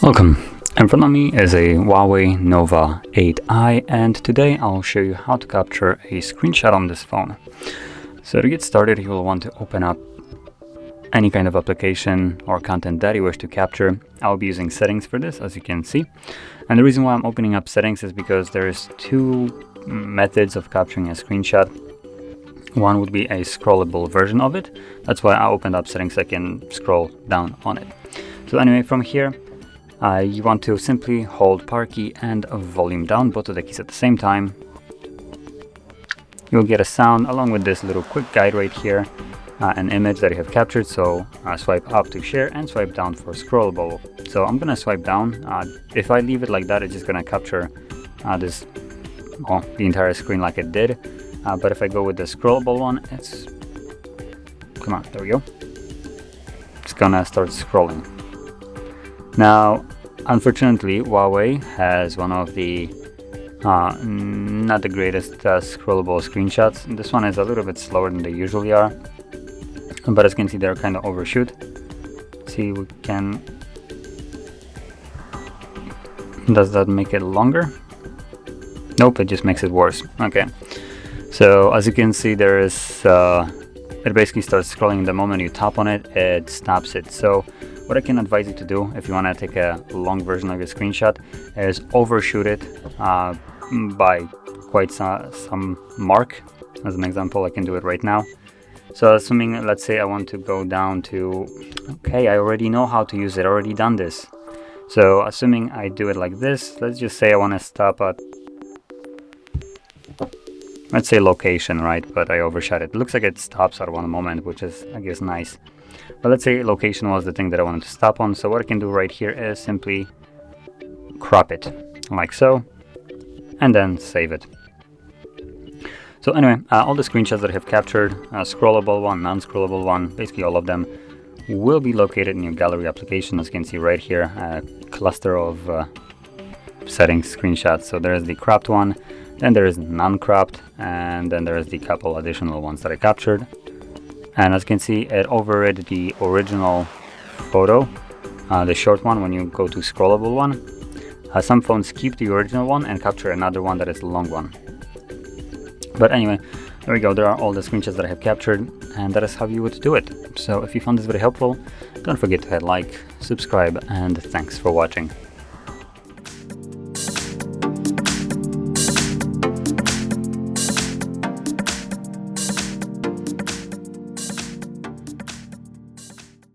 Welcome. In front of me is a HUAWEI Nova 8i, and today I'll show you how to capture a screenshot on this phone. So to get started, you will want to open up any kind of application or content that you wish to capture. I'll be using settings for this, as you can see. And the reason why I'm opening up settings is because there's two methods of capturing a screenshot. One would be a scrollable version of it. That's why I opened up settings so I can scroll down on it. So anyway, from here, you want to simply hold power key and volume down, both of the keys at the same time. You'll get a sound along with this little quick guide right here, an image that you have captured. So swipe up to share and swipe down for scrollable. So I'm gonna swipe down. If I leave it like that, it's just gonna capture the entire screen like it did. But if I go with the scrollable one, come on, there we go. It's gonna start scrolling. Now, unfortunately, HUAWEI has one of the not the greatest scrollable screenshots. This one is a little bit slower than they usually are, but as you can see, they're kind of overshoot. See, we can. Does that make it longer? Nope, it just makes it worse. Okay, so as you can see, there is it basically starts scrolling the moment you tap on it. It stops it. So what I can advise you to do if you want to take a long version of your screenshot is overshoot it by quite some mark. As an example, I can do it right now. So assuming, let's say I want to go down to, okay, I already know how to use it, already done this. So assuming I do it like this, let's just say I want to stop at, let's say location, right? But I overshot it. It looks like it stops at one moment, which is, I guess, nice. But let's say location was the thing that I wanted to stop on. So what I can do right here is simply crop it like so, and then save it. So anyway, all the screenshots that I have captured, scrollable one, non-scrollable one, basically all of them will be located in your gallery application. As you can see right here, a cluster of settings screenshots. So there is the cropped one, then there is non-cropped, and then there is the couple additional ones that I captured. And as you can see, it overrid the original photo, the short one, when you go to scrollable one. Some phones keep the original one and capture another one that is the long one. But anyway, there we go. There are all the screenshots that I have captured, and that is how you would do it. So if you found this very helpful, don't forget to hit like, subscribe, and thanks for watching.